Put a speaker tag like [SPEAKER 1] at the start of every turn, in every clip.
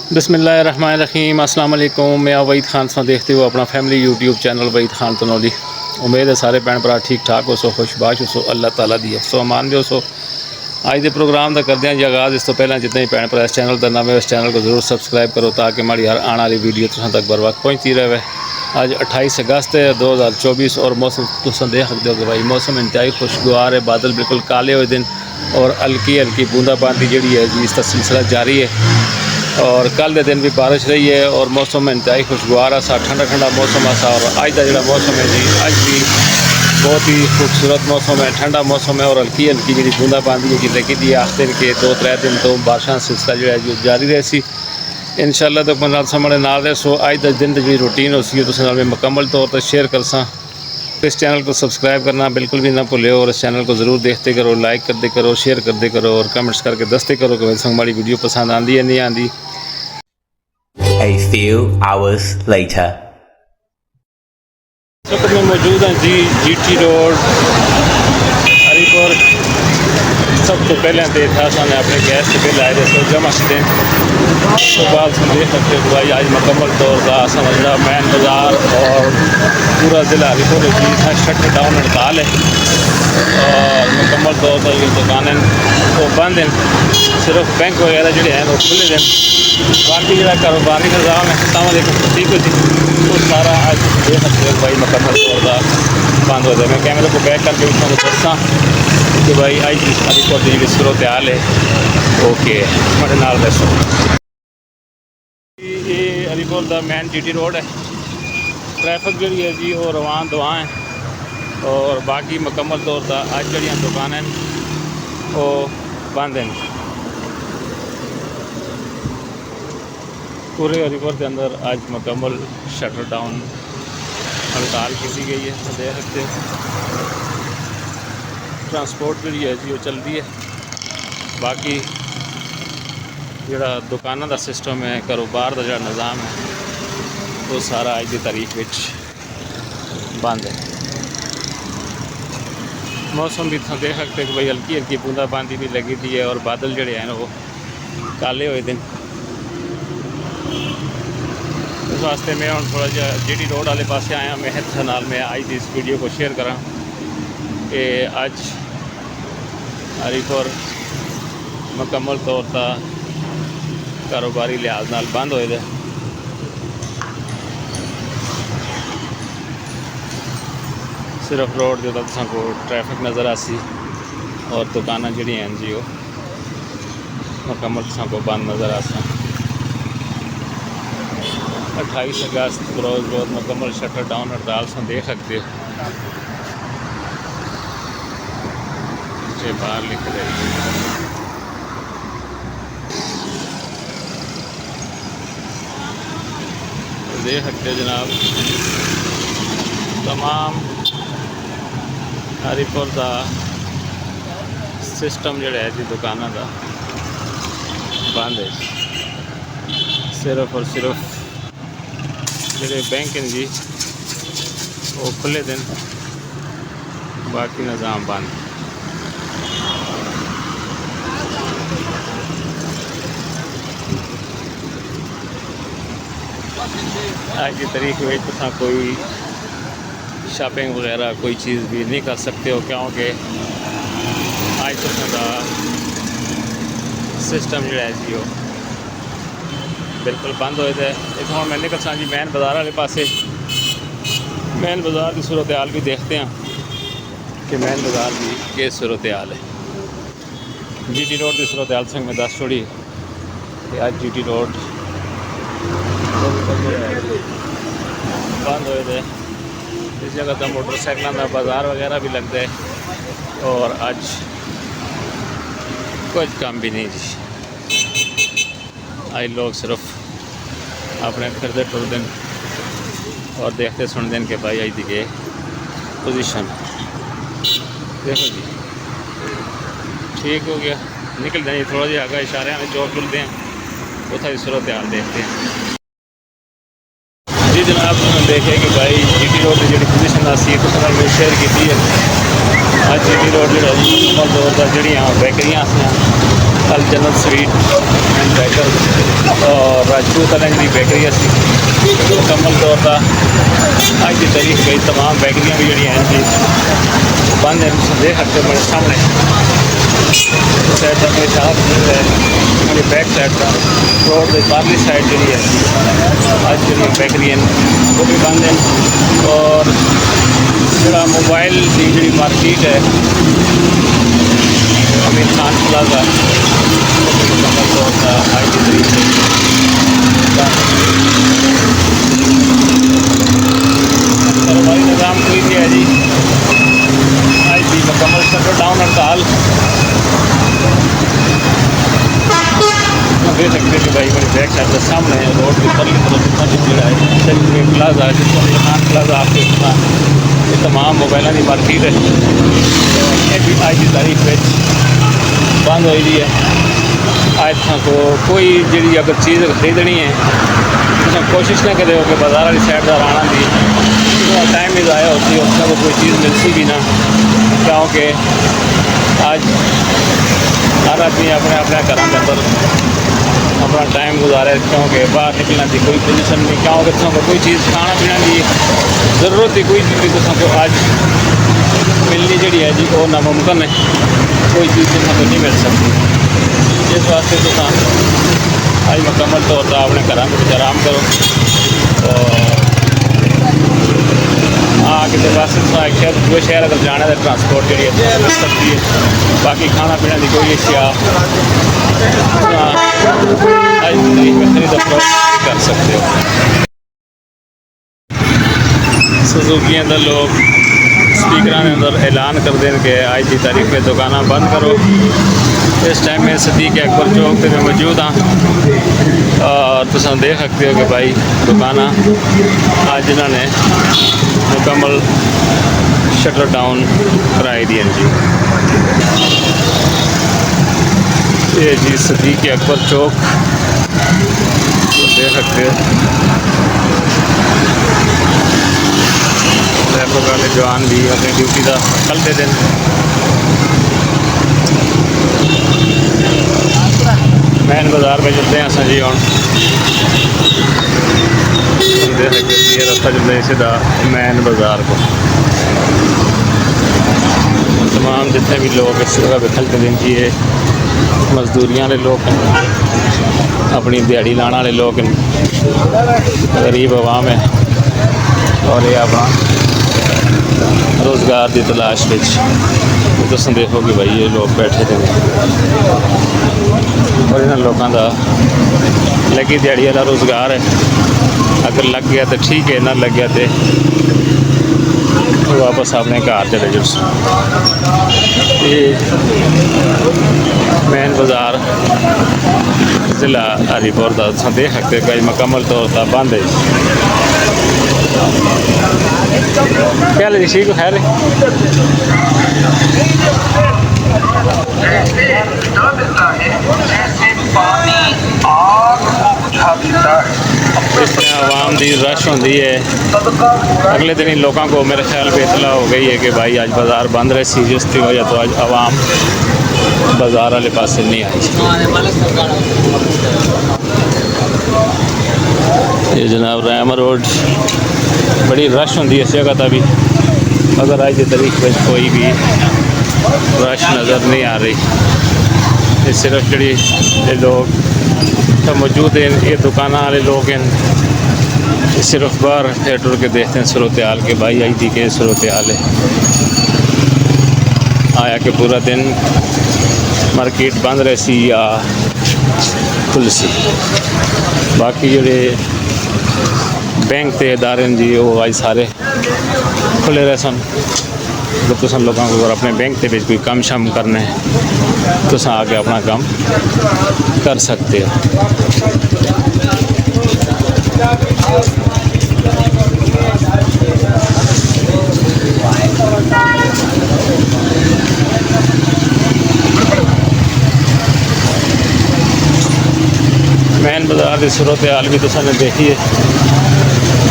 [SPEAKER 1] बिस्मिल्लाहिर्रहमानिर्रहीम अस्सलाम वालेकुम। मैं वहीद खान सा देखते हो अपना family YouTube channel Waheed Khan Tanoli. उम्मीद है सारे भैन भरा ठीक ठाक हो सो, खुशबाश हो सो, अल्लाह ताला दी सो अमान हो सो। अज के प्रोग्राम का करते हैं जी आगाज़। इस तो पहले जितने भी भैन भरा इस चैनल का नवे इस चैनल को जरूर सबसक्राइब करो ताकि हमारी हर आने वाली वीडियो तुम तक बर वक्त पहुँचती रहे। आज 28 अगस्त है 2024 और मौसम तुम देख सकते हो कि भाई मौसम इंतहाई खुशगवार है। बादल बिल्कुल काले हुए दिन और हल्की हल्की बूंदाबांदी जी है जी इसका सिलसिला जारी है। और कल के दिन भी बारिश रही है और मौसम इंतहाई खुशगवार सा, ठंडा ठंडा मौसम सा। और अज का जो मौसम है जी अज भी बहुत ही खूबसूरत मौसम है, ठंडा मौसम है और हल्की हल्की जी बूंदाबांदी है जी लगी दी। आखिर के 2-3 दिन तो बारिशों का सिलसिला जो है जी जारी रहे। इंशाअल्लाह तो अपने सामने नाल रहे सो। अज का दिन की रूटीन उसी मैं मुकम्मल तौर पर शेयर कर सा। इस चैनल को सब्सक्राइब करना बिल्कुल भी ना भूलो और इस चैनल को ज़रूर देखते करो, लाइक करते करो, शेयर करते करो और कमेंट्स करके दसते करो कि हमारी वीडियो पसंद आती है नहीं आती।
[SPEAKER 2] A few hours later.
[SPEAKER 1] वक्त में मौजूद हैं जी GT रोड हरीपुर। सब तो पहले देखा सामने अपने गैस के बिल आए थे जमा करें तो बाद देख सकते हो भाई आज मुकम्मल तौर पर समझना मैन बाज़ार और पूरा ज़िला हरीपुर जी शटर डाउन हड़ताल है और मुकम्मल तौर पर ये दुकानें वो बंद हैं। सिर्फ बैंक वगैरह जो हैं वो खुले हैं। बाकी जो कारोबारी निज़ाम है तक ठीक हो वो सारा आज देख सकते हो भाई मुकम्मल तौर पर बंद हो जाए। मैं कैमरे को बैक करके भी तुम दसा कि भाई अज हरीपुर की जी सूरत हाल है ओके मेरे नाल दसो। ये हरीपुर का मैन GT रोड है। ट्रैफिक जी है जी वो रवान दवा है और बाकी मुकम्मल तौर पर अज जड़ियाँ दुकानें वो बंद हैं। पूरे हरीपुर के अंदर आज मुकम्मल शटर डाउन हड़ताल की गई है। तो देख सकते हो ट्रांसपोर्ट जी है जी वो चल रही है। बाकी जोड़ा दुकानों का सिस्टम है, कारोबार का जो निज़ाम है वो सारा अज की तारीख में बंद है। मौसम भी देख सकते कि भाई हल्की हल्की बूंदाबांदी भी लगी दी है और बादल जोड़े हैं वो काले हुए दिन। इस वास्ते मैं हम थोड़ा जहा GT रोड वाले पास आया। मेहनत नाल मैं आज इस वीडियो को शेयर करा कि अज हरीपुर मुकम्मल तौर पर कारोबारी लिहाज नाल बंद होए। सिर्फ रोड जो को ट्रैफिक नज़र आसी और दुकाना जी हैं जी वो मुकम्मल को बंद नज़र आसा। 28 अगस्त रोज़ रोज़ मुकम्मल शटर डाउन हड़ताल से देख सकते हो जे बाहर लिख रहे देख सकते जनाब। तमाम हरीपुर का सिस्टम जोड़ा है जी दुकानों का बंद है। सिर्फ और सिर्फ जोड़े बैंक हैं जी वो खुले दिन, बाकी निज़ाम बंद। आज की तारीख में तो कोई शॉपिंग वगैरह कोई चीज़ भी नहीं कर सकते हो क्योंकि आज तो सिस्टम जो है जी वो बिल्कुल बंद होए थे। एक हम मैं निकल सा जी मैन बाज़ार वाले पासे। मैन बाज़ार की सूरत हाल भी देखते हैं कि मैन बाज़ार की क्या सूरत हाल है। GT रोड की सूरत हाल संग में दस छोड़ी आज GT रोड बंद होए थे। इस जगह तो मोटरसाइकिलों का बाज़ार वगैरह भी लगता है और आज कुछ काम भी नहीं जी। आज लोग सिर्फ अपने फिरते टुरते और देखते सुनते हैं कि भाई आज दी पोजीशन देखो जी ठीक हो गया। निकल जाए थोड़ा जहा आगे इशारे में जो चलते हैं उतना ही सूरत हाल देखते हैं जी जनाब। देखे कि भाई GT रोड की जी पोजीशन सी तो मैं शेयर की है। आज GT रोड जो मुकम्मल तौर पर जी बेकरियाँ कल जन्नत स्वीट एंड बेकर और राजपूत वाले जी बेकरी असी मुकम्मल तौर पर अज की तारीख गई तमाम बेकरियाँ भी जी जी बंद हैं। देख सकते हो मेरे सामने साइड का मेरे साथ है मेरी बैक साइड का रोड की पारली साइड जी है अज जी बेकरी वो भी बंद हैं। और जोड़ा मोबाइल की जी मार्केट है अमीर खान प्लाजा मुकम्मल तौर पर आज की तारीख कारोबारी निज़ाम कोई भी है जी आज भी मुकम्मल शटर डाउन हड़ताल देख सकते हैं कि भाई मेरे बैक साइड के सामने रोड की परली तरफ जोड़ा है सेंट्रल प्लाजा जिसको खान प्लाजा आपके ये तमाम मोबाइलों की मार्केट है ये भी आज की तारीख में बंद हो रही है। आज को कोई जी अगर चीज़ खरीदनी है तो कोशिश ना करो कि बाजार वाली साइड का आना दी टाइम भी ज़ाया होती है उसका कोई चीज़ मिलती भी ना क्योंकि आज हर आदमी अपने अपने घर के अंदर अपना टाइम गुजारे क्योंकि बाहर निकलने की कोई पोजिशन नहीं क्योंकि तुमको कोई चीज़ खाना पीने की ज़रूरत ही कोई चीज़ तुमको आज मिलनी जी है जी वो नामुमकिन है कोई चीज़ तुमको नहीं मिल सकती। इस वास्ते तो आज मुकम्मल तौर पर अपने घर में आराम करो और कि बस शहर दूसरे शहर अगर जाना तो ट्रांसपोर्ट जी मिल सकती है बाकी खाना पीने की कोई अशिया आज तारीख में खरीद कर सकते हो। सुजुकी अंदर लोग स्पीकर के अंदर ऐलान कर दें कि आज की तारीख में दुकाना बंद करो। इस टाइम में सदीक अकबर चौक पर मैं मौजूद हाँ और तुम देख सकते हो कि भाई दुकाना आज जिन्होंने मुकम्मल शटर डाउन कराई दी जी। ये जी सदीक अकबर चौक देख सकते हो ट्रैफिक वाले जवान भी अपनी ड्यूटी का चलते दिन मैन बाजार में चलते हैं असा जी हम देख सकते ये रास्ता चलते हैं सीधा मैन बाजार को तमाम जितने भी लोग इस जगह पे खलते दिन जी ये मजदूरियां वाले लोग अपनी दिहाड़ी लाने वाले लोग गरीब आवाम है और ये अपना रोज़गार की तलाश में तुम देखो कि भाई ये लोग बैठे थे और इन लोगों का लगी दिहाड़ी वाला रोज़गार है अगर लग गया तो ठीक है ना लग गया तो वापस अपने घर चले जाओ। ये मैन बाजार ज़िला हरीपुर का देख सकते कई मुकम्मल तौर पर बंद है। क्या ले ठीक खैर इस तरह आवाम की रश होती है अगले दिन ही लोगों को मेरे ख्याल पे इतला हो गई है कि भाई आज बाज़ार बंद रहे सी जिसकी वजह तो आज आवाम बाज़ार वाले पास नहीं आई। ये जनाब रैम रोड बड़ी रश होती है इस जगह का भी अगर आज की तारीख में कोई भी रश नज़र नहीं आ रही ये सिर्फ जी लोग तो मौजूद हैं ये दुकान वाले लोग हैं सिर्फ बाहर थिएटर के देखते हैं सूरत हाल के भाई आई थी के सूरत हाल है आया कि पूरा दिन मार्केट बंद रही या खुल सी बाकी जोड़े बैंक के इदारे जी वो आज सारे खुले रहे सन तो तुम लोगों को अगर अपने बैंक के कोई काम शाम करना है तो आके अपना काम कर सकते हो। मैन बाजार की सूरत हाल भी तुमने देखी है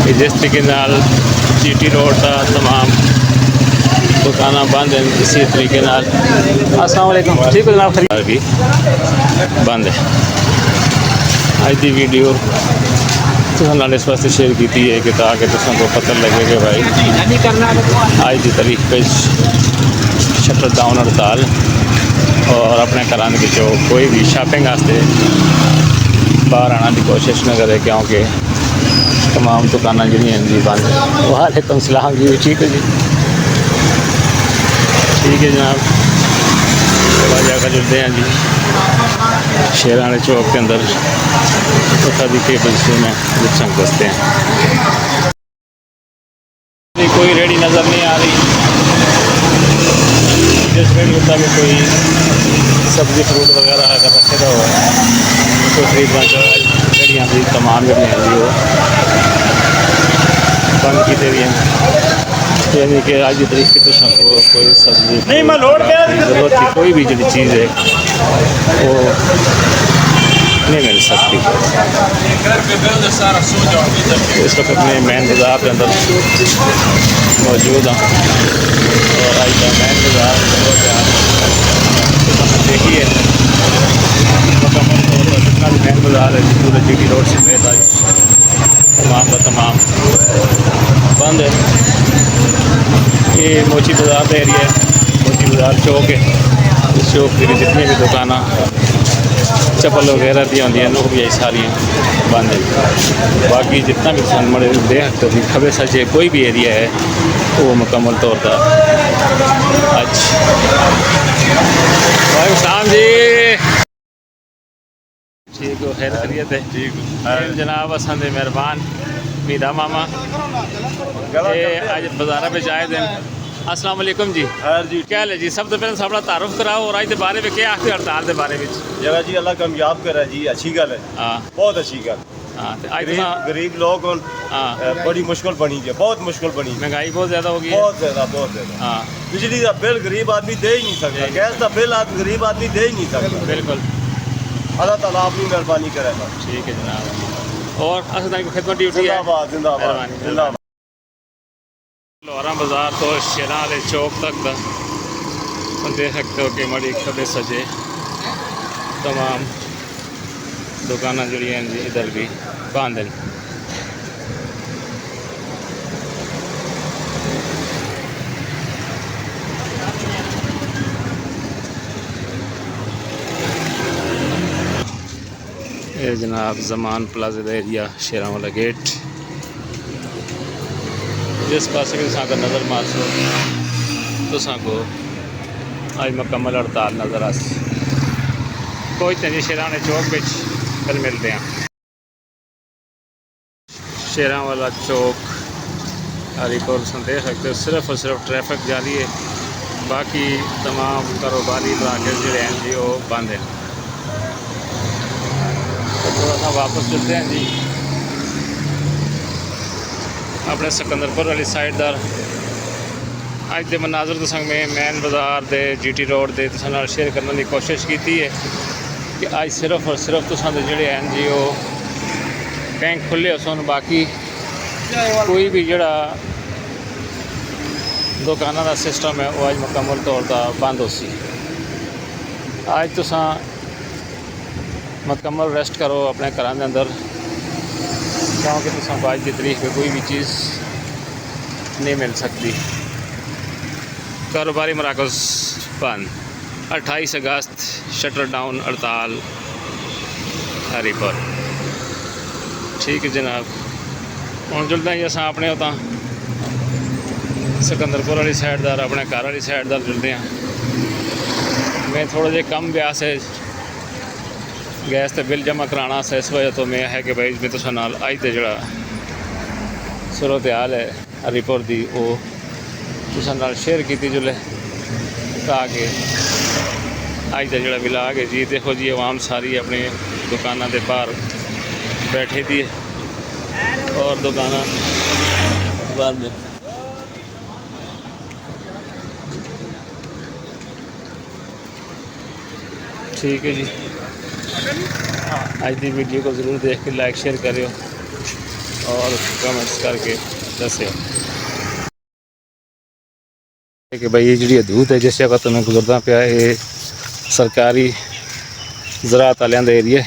[SPEAKER 1] कि जिस तरीके GT रोड का तमाम दुकाना बंद हैं इसी तरीके अस्सलाम वालेकुम ठीक है जनाब खरीद भी बंद है। आज की वीडियो तो इस वास्ते शेयर की है कि ताकि तुम पता लगे कि भाई आज की तारीख पे शटर डाउन हड़ताल और अपने घरान के कोई भी शॉपिंग वास्ते बाहर आने की कोशिश न करे क्योंकि तमाम दुकाना जी जी बंद। वालेकुम सलाम जी, ठीक है जी, ठीक है जनाब। थोड़ा जगह जुड़ते हैं जी शेर वाले चौक के अंदर, उठा दी के बल्कि में जिसम दसते हैं। कोई रेडी नज़र नहीं आ रही, जिस रेडी होता है कोई सब्ज़ी फ्रूट वगैरह अगर रखे तो कोई खरीदना चाहे रेडियाँ भी तमाम जड़ियाँ जी वो बंद की तेरी यानी कि आज की तारीख तो सबको कोई सब्जी नहीं मैं ज़रूरत की कोई भी जी चीज़ है वो नहीं मिल सकती। इस वक्त मैं मेन बाज़ार के अंदर मौजूद हूँ और आज का मेन बाज़ार देखिए मुकम्मल तौर पर जितना भी मेन बाज़ार है पूरे GT रोड से मेरे आज तमाम का तमाम बंद है। ये मोची बाज़ार का एरिया है, मोची बाज़ार चौक है। इस चौक की जितनी भी दुकाना चप्पल वगैरह दी होंगी वो भी यही सारी बंद है। बाकी जितना भी मड़े देख तो खबे सचे कोई भी एरिया है वो मुकम्मल तौर पर आज वालेकुम सलाम जी, ठीक हो खैर खैरियत है ठीक जनाब असा दे मेहरबान मीदा मामा आज बाज़ारा में आए थे। अस्सलाम वालेकुम जी,
[SPEAKER 3] जी
[SPEAKER 1] क्या है जी, सब तो पहले अपना तारुफ कराओ और आज के बारे में क्या आखिर हड़ताल के बारे में
[SPEAKER 3] जगह जी अल्लाह कामयाब करे जी, अच्छी गल है,
[SPEAKER 1] हाँ
[SPEAKER 3] बहुत अच्छी गल।
[SPEAKER 1] हाँ तो आज
[SPEAKER 3] गरीब लोग
[SPEAKER 1] हाँ
[SPEAKER 3] बड़ी मुश्किल बनी है, बहुत मुश्किल बनी,
[SPEAKER 1] महंगाई बहुत ज़्यादा हो गई है,
[SPEAKER 3] बहुत ज़्यादा बहुत ज़्यादा।
[SPEAKER 1] हाँ
[SPEAKER 3] बिजली का बिल गरीब आदमी दे ही नहीं सकता, गैस का बिल गरीब आदमी दे ही नहीं सकता।
[SPEAKER 1] बिल्कुल
[SPEAKER 3] अल्लाह ताला अपनी मेहरबानी करेगा।
[SPEAKER 1] ठीक है जनाब। और असल की खिदमत ड्यूटी है
[SPEAKER 3] जिंदाबाद जिंदाबाद
[SPEAKER 1] मेहरबानी
[SPEAKER 3] जिंदाबाद।
[SPEAKER 1] लोहारा बाज़ार तो शेरा वाले चौक तक का देख सकते हो कि मड़ी खबे सजे तमाम दुकाना जड़ी हैं जी इधर भी बंद हैं। ये जनाब जमान प्लाजा का एरिया शेरा वाला गेट जिस पास भी तुसा नज़र मारसो तुसा को आज मुकम्मल हड़ताल नज़र आ कोई नहीं। शेराने चौक बिच कल मिलते हैं। शेरा वाला चौक हरीपुर देख सकते हो सिर्फ और सिर्फ ट्रैफिक जारी है, बाकी तमाम कारोबारी इलाके जोड़े हैं जी वो बंद हैं। तो थोड़ा सा वापस चलते हैं जी अपने सिकंदरपुर वाली साइड दर अज के मनाजर तो संग में मैन बाज़ार दे GT रोड दे तुसां नाल शेयर करने की कोशिश की है कि आज सिर्फ और सिर्फ तुसां दे जिहड़े हैं जी वो बैंक खुले हो सन, बाकी कोई भी जिहड़ा दुकाना का सिस्टम है वो अज मुकम्मल तौर पर बंद हो सी। आज तुसां मुकम्मल रेस्ट करो अपने घर के अंदर क्योंकि तुसां आज की तारीख में कोई भी चीज़ नहीं मिल सकती। कारोबारी मराकज़ बंद। 28 अगस्त शटर डाउन हड़ताल हरीपुर। ठीक है जनाब, हम जुड़ते हैं अस अपने उतां सिकंदरपुर वाली साइड दर अपने घर वाली साइड दर जुड़ते हैं। मैं थोड़ा जे कम ब्याह से गैस ते बिल जमा कराना सा, इस वजह तो मैं है कि भाई मैं तुसां नाल अज ते जिहड़ा सूरत हाल है हरीपुर दी वो तुसां नाल शेयर की जुले ताकि अज का जिहड़ा विलाग है जी देखो जी आवाम सारी अपनी दुकाना के बाहर बैठे दी है और दुकाना बंद। ठीक है जी, आज की वीडियो को ज़रूर देख के लाइक शेयर करियो और कमेंट्स करके दसियो कि भाई ये जी हदूद है जिस जगह तो मैं गुजरदा पाया ये सरकारी ज़राअत वालियां दा एरिया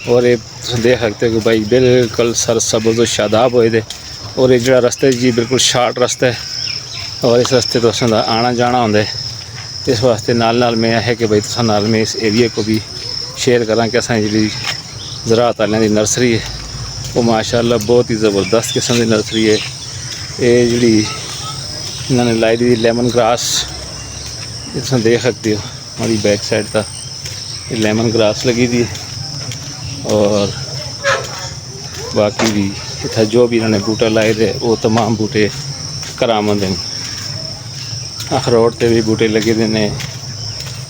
[SPEAKER 1] और ये तुसीं देख सकते हो कि भाई बिल्कुल सरसब्ज़ और शादाब होए दे। और ये जो रस्ता जी बिल्कुल शार्ट रस्ता है और इस रस्ते तो असां दा आना जाना होंदा है। इस वास्ते नाल नाल मैं है कि भाई तुसां नाल मैं इस एरिया को भी शेयर करा कि असां जी ज़राअत वालियां दी नर्सरी है वो माशाअल्लाह बहुत ही ज़बरदस्त किस्म की नर्सरी है। ये जी इन्होंने लाई दी लेमन ग्रास तुसीं देख सकते हो हमारी बैक साइड का लेमन ग्रास लगी दी है। और बाकी भी इतना जो भी इन्होंने बूटा लाए थे वो तमाम बूटे करामद हैं। अखरोट के भी बूटे लगे दे ने,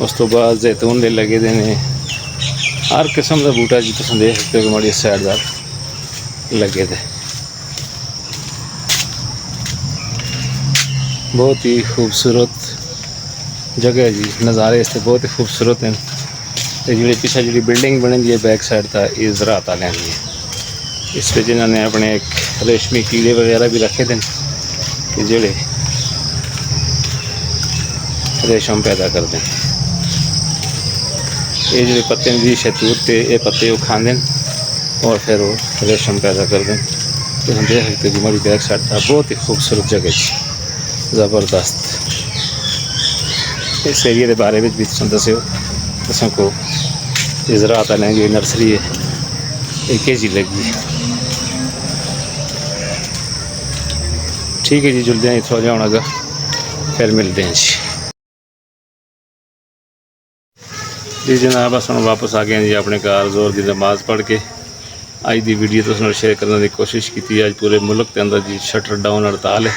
[SPEAKER 1] उस तो बाद जैतून दे लगे दे ने, हर किस्म का बूटा जी तुसीं देख सकते हो कि हमारी साइडदार लगे थे। बहुत ही खूबसूरत जगह है जी, नज़ारे इससे बहुत ही खूबसूरत हैं। तो जी पिछले जी बिल्डिंग बनी दी है बैक साइड का ये ज़राअत वालियां दी है। इस पर जिन्होंने अपने एक रेशमी कीड़े वगैरह भी रखे थे कि जेड़े रेशम पैदा करते हैं। ये जो पत्ते दी शहतूत के ये पत्ते वो खाते हैं और फिर वो रेशम पैदा करते हैं। तो हम देख सकते हैं हमारी बैक साइड का बहुत ही खूबसूरत जगह जी, ज़बरदस्त। इस एरिए के बारे में भी तुम दस्यो तुम को ज़राअत वालियां जी नर्सरी है ये कैसी लगी। ठीक है जी, जुलते हैं थोड़ा जाना गा फिर मिलते हैं जी जनाब। अस वापस आ गए हैं जी अपने घर जोर की नमाज़ पढ़ के। अज की वीडियो तुम शेयर करने की कोशिश की। अज पूरे मुल्क के अंदर जी शटर डाउन हड़ताल है।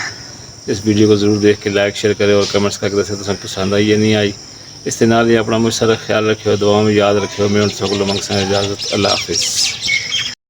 [SPEAKER 1] इस वीडियो को ज़रूर देख के लाइक शेयर करें और कमेंट्स करके दसें तुसें पसंद आई या नहीं आई। इस नाल ही अपना मुझ सारा ख्याल रखियो, दुआ में याद रखियो। मैं उन सबको मंगसा इजाज़त। अल्लाह हाफिज़।